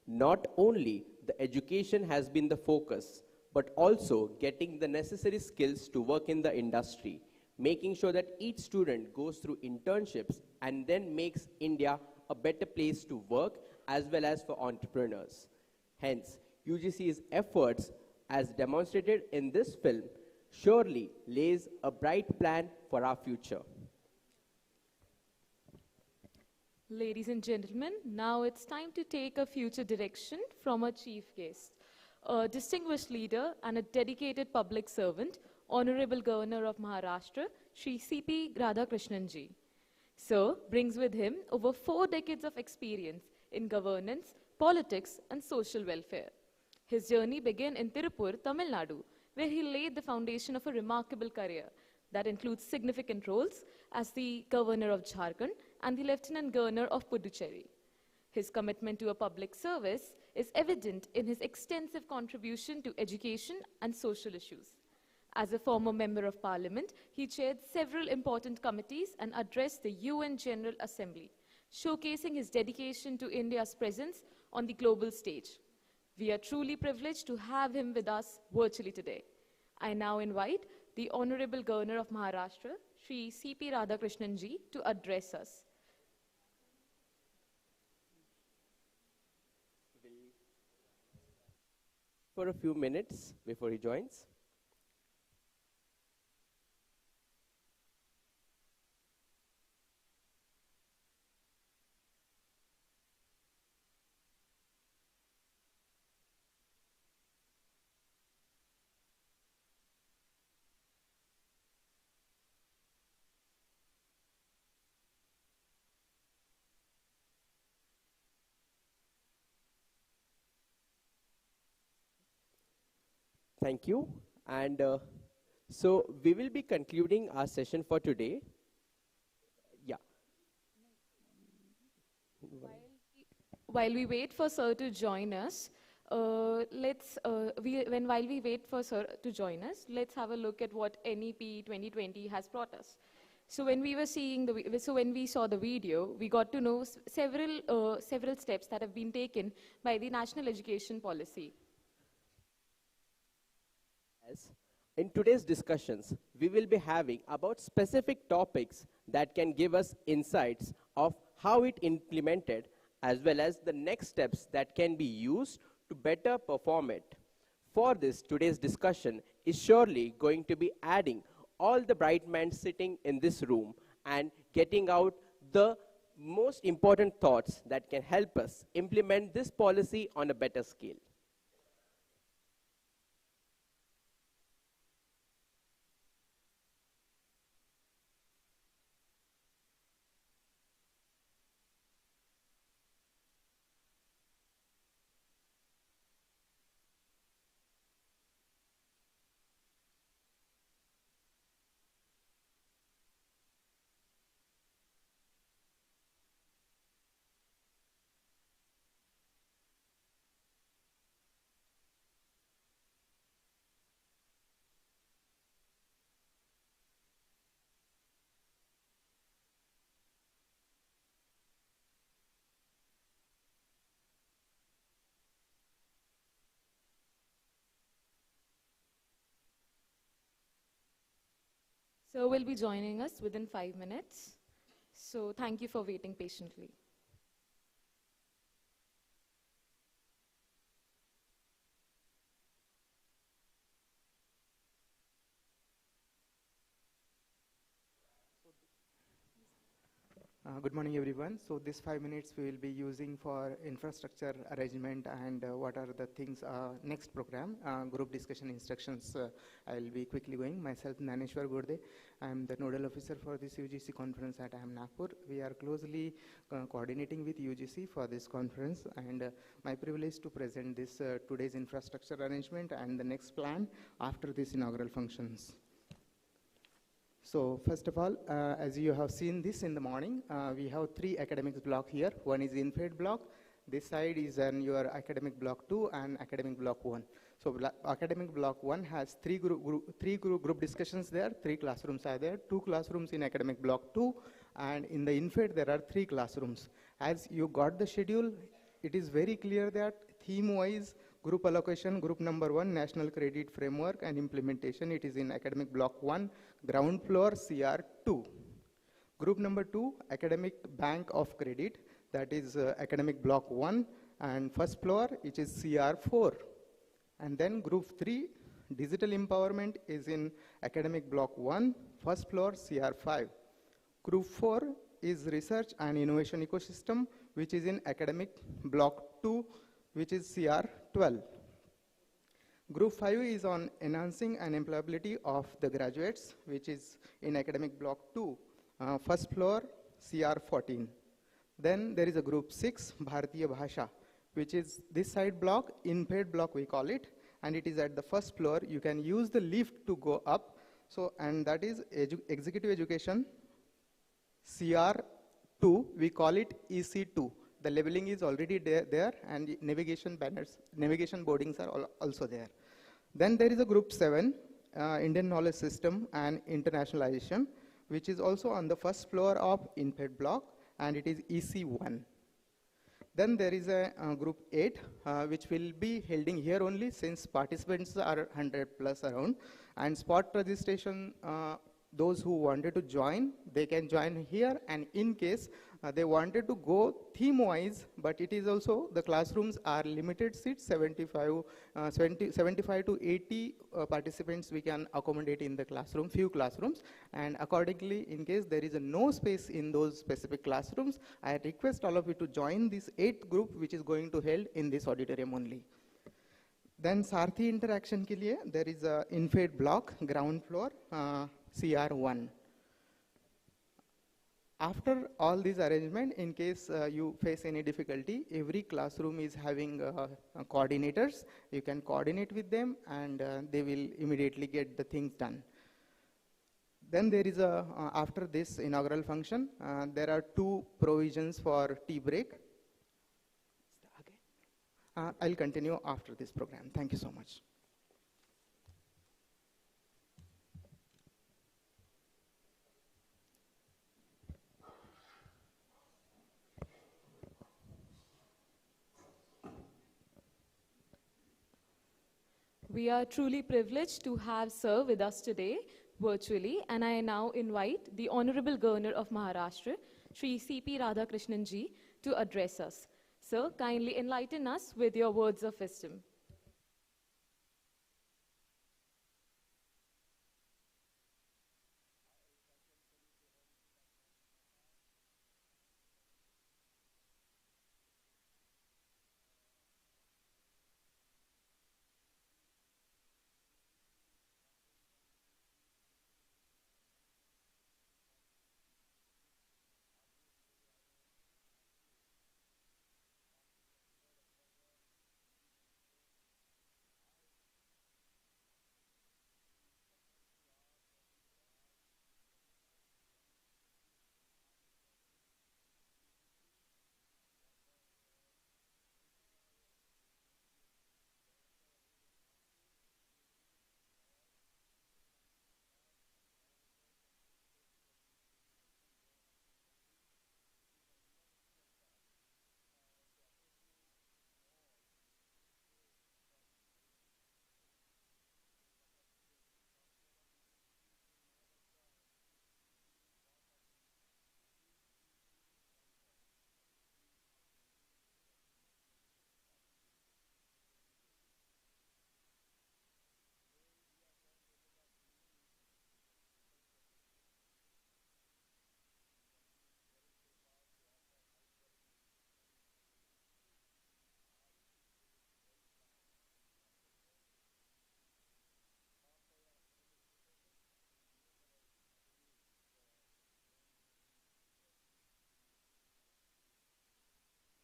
[SPEAKER 1] Not only the education has been the focus, but also getting the necessary skills to work in the industry, making sure that each student goes through internships and then makes India a better place to work as well as for entrepreneurs. Hence, UGC's efforts as demonstrated in this film surely lays a bright plan for our future.
[SPEAKER 2] Ladies and gentlemen, now it's time to take a future direction from our chief guest, a distinguished leader and a dedicated public servant, Honorable Governor of Maharashtra, Shri C. Radhakrishnan ji. Sir brings with him over 4 decades of experience in governance, politics and social welfare. His journey began in Tirupur, Tamil Nadu, where he laid the foundation of a remarkable career that includes significant roles as the Governor of Jharkhand and the Lieutenant Governor of Puducherry. His commitment to a public service is evident in his extensive contribution to education and social issues. As a former Member of Parliament, he chaired several important committees and addressed the UN General Assembly, showcasing his dedication to India's presence on the global stage. We are truly privileged to have him with us virtually today. I now invite the Honorable Governor of Maharashtra, Shri C. Radhakrishnan ji, to address us.
[SPEAKER 1] For a few minutes before he joins. Thank you. And so we will be concluding our session for today. Yeah.
[SPEAKER 2] While we wait for Sir to join us, while we wait for Sir to join us, let's have a look at what NEP 2020 has brought us. So when we saw the video, we got to know several steps that have been taken by the National Education Policy.
[SPEAKER 1] In today's discussions, we will be having about specific topics that can give us insights of how it implemented as well as the next steps that can be used to better perform it. For this, today's discussion is surely going to be adding all the bright minds sitting in this room and getting out the most important thoughts that can help us implement this policy on a better scale.
[SPEAKER 2] Sir will be joining us within 5 minutes. So thank you for waiting patiently.
[SPEAKER 10] Good morning, everyone. So this 5 minutes we will be using for infrastructure arrangement and what are the things, next program, group discussion instructions. I'll be quickly going. Myself, Naneshwar Gurde. I'm the nodal officer for this UGC conference at IIM Nagpur. We are closely coordinating with UGC for this conference, and my privilege to present this today's infrastructure arrangement and the next plan after this inaugural functions. So first of all, as you have seen this in the morning, we have 3 academics block here. One is in-fed block. This side is your academic block 2 and academic block 1. So academic block 1 has three group discussions there, 3 classrooms are there, 2 classrooms in academic block 2, and in the in-fed there are 3 classrooms. As you got the schedule, it is very clear that theme-wise, group allocation, group number 1, National Credit Framework and Implementation, it is in academic block 1, ground floor CR2. Group number 2, Academic Bank of Credit, that is academic block 1, and first floor, which is CR4. And then group 3, Digital Empowerment, is in academic block 1, first floor CR5. Group 4 is Research and Innovation Ecosystem, which is in academic block 2, which is CR12. Group 5 is on enhancing and employability of the graduates, which is in academic block 2, first floor CR14. Then there is a group 6, Bharatiya Bhasha, which is this side block, in-paid block we call it, and it is at the first floor. You can use the lift to go up. So, and that is executive education, CR2, we call it EC2. The labeling is already there, and navigation banners, navigation boardings are also there. Then there is a group 7, Indian Knowledge System and Internationalization, which is also on the first floor of in-paid block, and it is EC1. Then there is a group 8, which will be holding here only since participants are 100 plus around, and spot registration, those who wanted to join, they can join here, and in case they wanted to go theme-wise, but it is also, the classrooms are limited seats, 75 to 80 participants we can accommodate in the classroom, few classrooms, and accordingly, in case there is no space in those specific classrooms, I request all of you to join this 8th group, which is going to held in this auditorium only. Then SAARTHI interaction ke liye, there is a in-fed block, ground floor, CR1. After all these arrangement, in case you face any difficulty, every classroom is having coordinators. You can coordinate with them, and they will immediately get the things done. Then there is a, after this inaugural function, there are 2 provisions for tea break. I'll continue after this program. Thank you so much.
[SPEAKER 2] We are truly privileged to have Sir with us today virtually, and I now invite the Honorable Governor of Maharashtra, Shri C. Radhakrishnan ji, to address us. Sir, kindly enlighten us with your words of wisdom.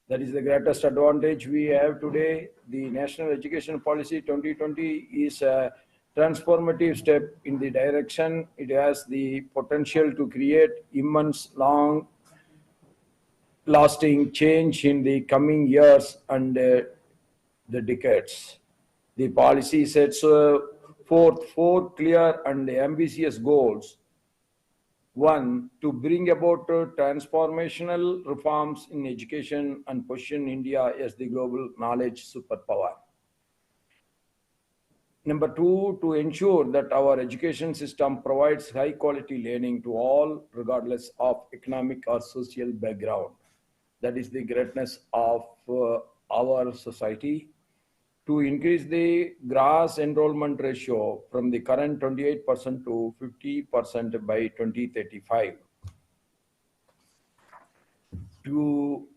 [SPEAKER 11] That is the greatest advantage we have today. The National Education Policy 2020 is a transformative step in the direction. It has the potential to create immense long-lasting change in the coming years and the decades. The policy sets forth 4 clear and ambitious goals. 1, to bring about transformational reforms in education and position India as the global knowledge superpower. Number 2, to ensure that our education system provides high quality learning to all, regardless of economic or social background. That is the greatness of our society. To increase the gross enrollment ratio from the current 28% to 50% by 2035. To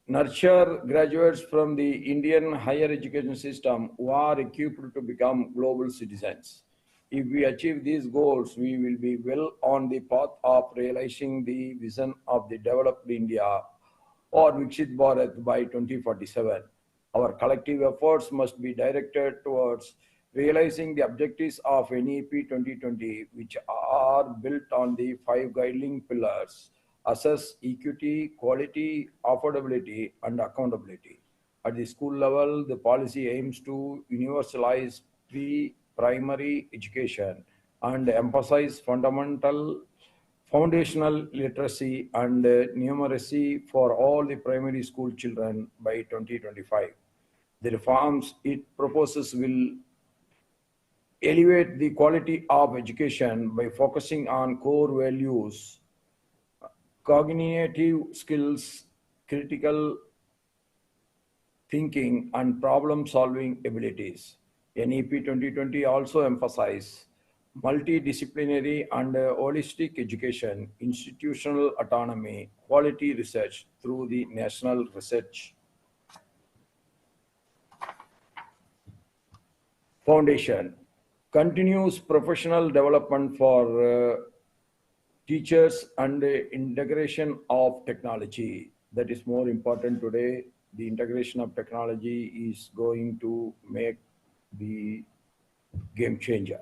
[SPEAKER 11] nurture graduates from the Indian higher education system who are equipped to become global citizens. If we achieve these goals, we will be well on the path of realizing the vision of the developed India or Viksit Bharat by 2047. Our collective efforts must be directed towards realizing the objectives of NEP 2020, which are built on the 5 guiding pillars: assess, equity, quality, affordability, and accountability. At the school level, the policy aims to universalize pre-primary education and emphasize foundational literacy and numeracy for all the primary school children by 2025. The reforms it proposes will elevate the quality of education by focusing on core values, cognitive skills, critical thinking, and problem-solving abilities. NEP 2020 also emphasizes multidisciplinary and holistic education, institutional autonomy, quality research through the National Research Foundation, continuous professional development for teachers, and integration of technology. That is more important today. The integration of technology is going to make the game changer.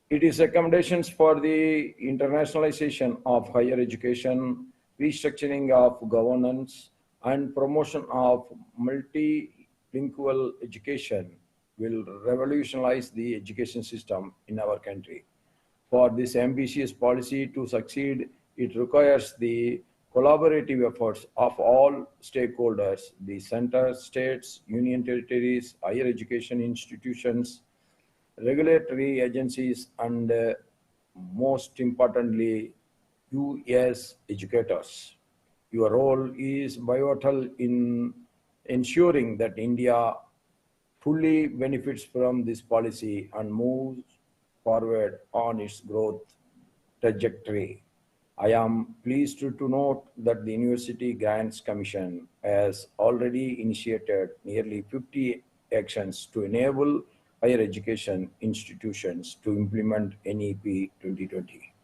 [SPEAKER 11] It is recommendations for the internationalization of higher education, restructuring of governance, and promotion of multilingual education will revolutionize the education system in our country. For this ambitious policy to succeed, it requires the collaborative efforts of all stakeholders, the center, states, union territories, higher education institutions, regulatory agencies, and most importantly, you as educators. Your role is pivotal in ensuring that India fully benefits from this policy and moves forward on its growth trajectory. I am pleased to note that the University Grants Commission has already initiated nearly 50 actions to enable higher education institutions to implement NEP 2020.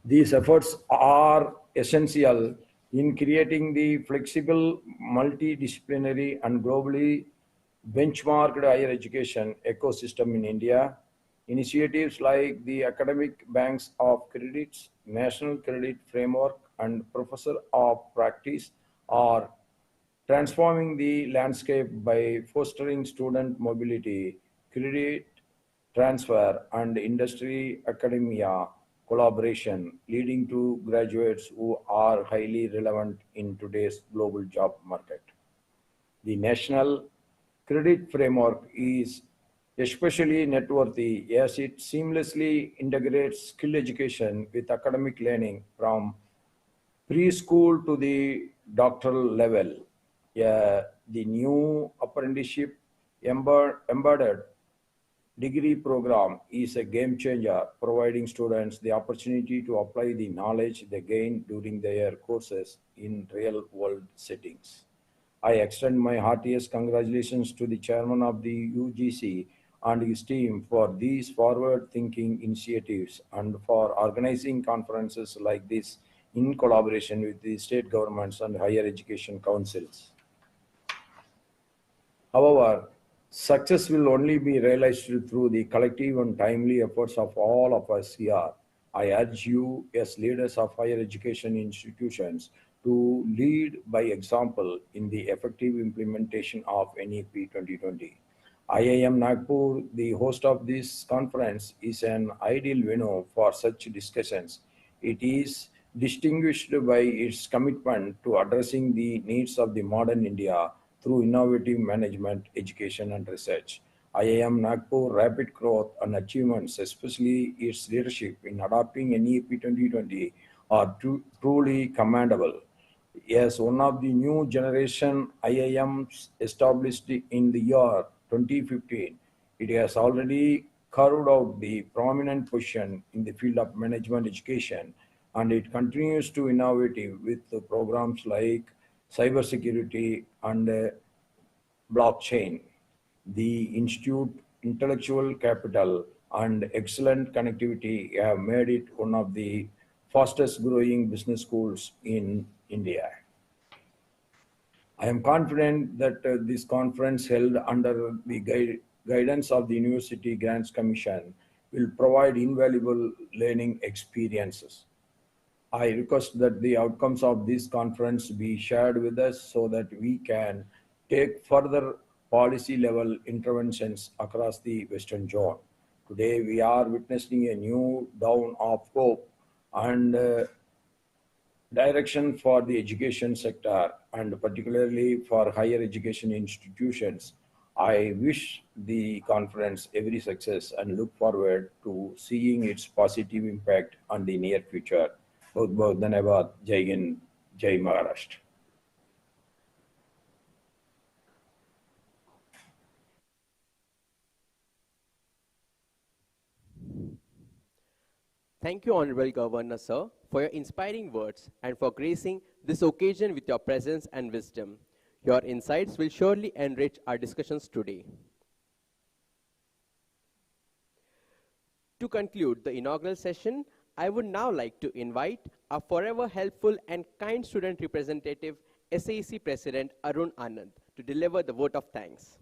[SPEAKER 11] These efforts are essential in creating the flexible, multidisciplinary, and globally benchmarked higher education ecosystem in India. Initiatives like the Academic Banks of Credits, National Credit Framework, and Professor of Practice are transforming the landscape by fostering student mobility, credit transfer, and industry academia collaboration, leading to graduates who are highly relevant in today's global job market. The National Credit Framework is especially noteworthy as it seamlessly integrates skill education with academic learning from preschool to the doctoral level. The new apprenticeship embedded degree program is a game changer, providing students the opportunity to apply the knowledge they gain during their courses in real-world settings. I extend my heartiest congratulations to the chairman of the UGC and his team for these forward-thinking initiatives and for organizing conferences like this in collaboration with the state governments and higher education councils. However, success will only be realized through the collective and timely efforts of all of us here. I urge you as leaders of higher education institutions to lead by example in the effective implementation of NEP 2020. IIM Nagpur, the host of this conference, is an ideal venue for such discussions. It is distinguished by its commitment to addressing the needs of the modern India through innovative management, education, and research. IIM Nagpur rapid growth and achievements, especially its leadership in adopting NEP 2020, are truly commendable. As one of the new generation IIMs established in the year 2015, it has already carved out the prominent position in the field of management education, and it continues to innovate with the programs like cybersecurity and blockchain. The Institute intellectual capital and excellent connectivity have made it one of the fastest growing business schools in India. I am confident that this conference held under the guidance of the University Grants Commission will provide invaluable learning experiences. I request that the outcomes of this conference be shared with us so that we can take further policy level interventions across the Western zone. Today, we are witnessing a new dawn of hope and direction for the education sector, and particularly for higher education institutions. I wish the conference every success and look forward to seeing its positive impact on the near future. Bahut bahut dhanyawad. Jai Hind, Jai Maharashtra.
[SPEAKER 1] Thank you, Honorable Governor, sir, for your inspiring words and for gracing this occasion with your presence and wisdom. Your insights will surely enrich our discussions today. To conclude the inaugural session, I would now like to invite our forever helpful and kind student representative, SAAC President Arun Anand, to deliver the vote of thanks.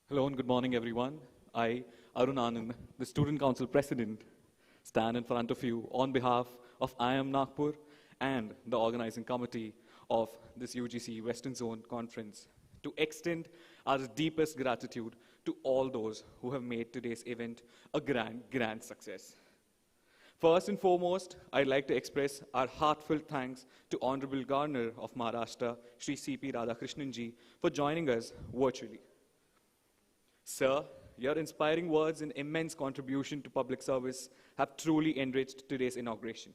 [SPEAKER 12] Hello and good morning, everyone. I, Arun Anand, the Student Council President, stand in front of you on behalf of IIM Nagpur and the organizing committee of this UGC Western Zone Conference to extend our deepest gratitude to all those who have made today's event a grand success. First and foremost, I'd like to express our heartfelt thanks to Hon'ble Governor of Maharashtra, Shri C. Radhakrishnan ji, for joining us virtually. Sir, your inspiring words and immense contribution to public service have truly enriched today's inauguration.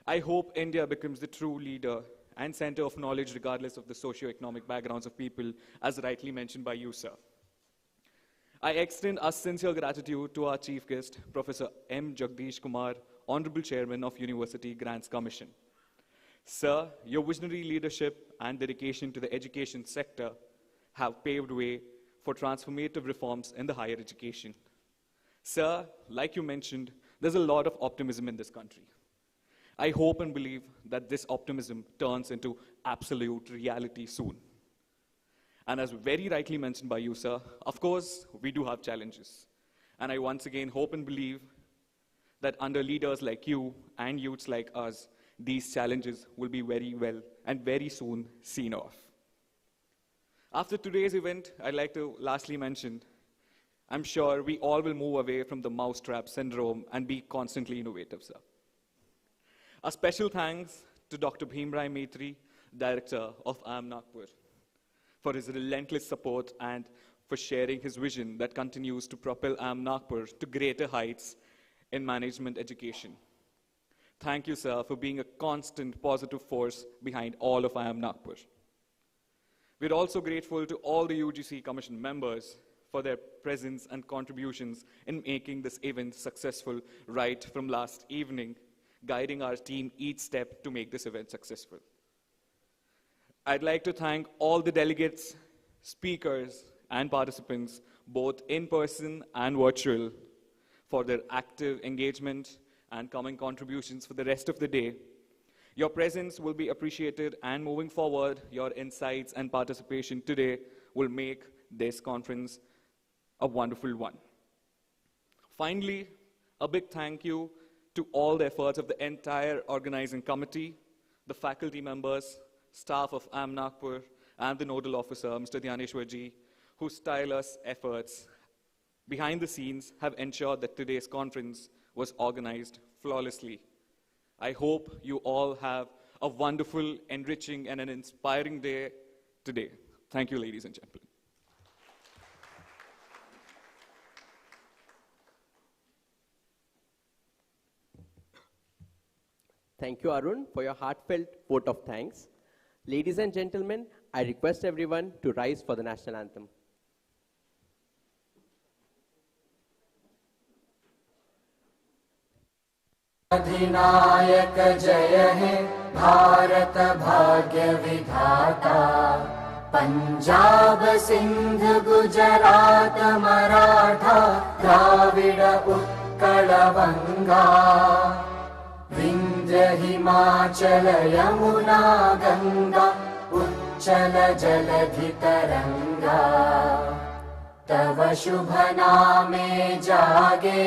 [SPEAKER 12] I hope India becomes the true leader and center of knowledge regardless of the socio-economic backgrounds of people, as rightly mentioned by you, sir. I extend our sincere gratitude to our chief guest, Professor M. Jagadesh Kumar, Honorable Chairman of University Grants Commission. Sir, your visionary leadership and dedication to the education sector have paved way for transformative reforms in the higher education. Sir, like you mentioned, there's a lot of optimism in this country. I hope and believe that this optimism turns into absolute reality soon. And as very rightly mentioned by you, sir, of course, we do have challenges. And I once again hope and believe that under leaders like you and youths like us, these challenges will be very well and very soon seen off. After today's event, I'd like to lastly mention, I'm sure we all will move away from the mousetrap syndrome and be constantly innovative, sir. A special thanks to Dr. Bhimaraya Metri, Director of IIM Nagpur, for his relentless support and for sharing his vision that continues to propel IIM Nagpur to greater heights in management education. Thank you, sir, for being a constant positive force behind all of IIM Nagpur. We're also grateful to all the UGC Commission members for their presence and contributions in making this event successful right from last evening, guiding our team each step to make this event successful. I'd like to thank all the delegates, speakers, and participants, both in person and virtual, for their active engagement and coming contributions for the rest of the day. Your presence will be appreciated, and moving forward, your insights and participation today will make this conference a wonderful one. Finally, a big thank you to all the efforts of the entire organizing committee, the faculty members, staff of IIM Nagpur, and the nodal officer, Mr. Dhyaneshwarji, whose tireless efforts behind the scenes have ensured that today's conference was organized flawlessly. I hope you all have a wonderful, enriching, and an inspiring day today. Thank you, ladies and gentlemen.
[SPEAKER 1] Thank you, Arun, for your heartfelt vote of thanks. Ladies and gentlemen, I request everyone to rise for the national anthem.
[SPEAKER 3] अधिनायक जय हे भारत भाग्य विधाता पंजाब सिंध गुजरात मराठा द्राविड उत्कल बंगा विंध्य हिमाचल यमुना गंगा उच्चल जलधि तरंगा तव शुभ नामे जागे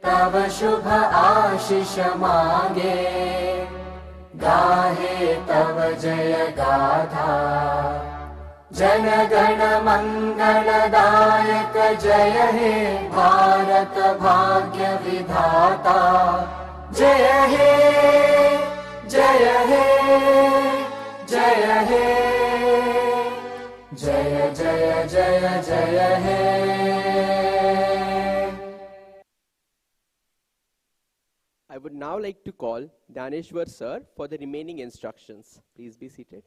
[SPEAKER 3] तव शुभ आशीष मांगे गाहे तव जय गाथा जन गण मंगलदायक जय हे भारत भाग्य विधाता जय हे जय हे जय हे जय जय जय जय हे।
[SPEAKER 1] I would now like to call Dhaneshwar sir for the remaining instructions. Please be seated.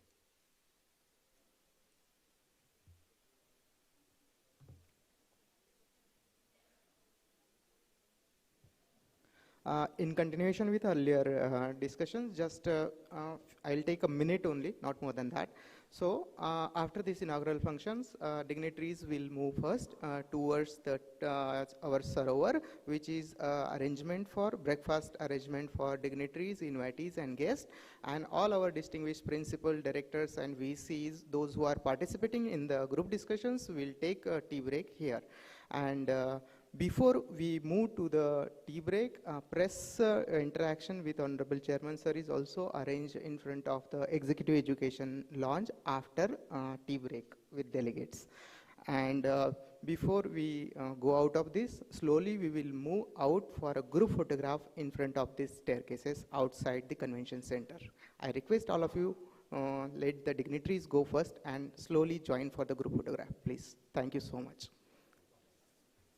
[SPEAKER 10] In continuation with earlier discussions, just I'll take a minute only, not more than that. So after these inaugural functions, dignitaries will move first towards the, our sarovar, which is arrangement for breakfast arrangement for dignitaries, invitees and guests, and all our distinguished principal, directors and VCs, those who are participating in the group discussions will take a tea break here. And before we move to the tea break, press interaction with Hon'ble Chairman sir is also arranged in front of the Executive Education Lounge after tea break with delegates. And before we go out of this, slowly we will move out for a group photograph in front of these staircases outside the convention center. I request all of you let the dignitaries go first and slowly join for the group photograph, please. Thank you so much.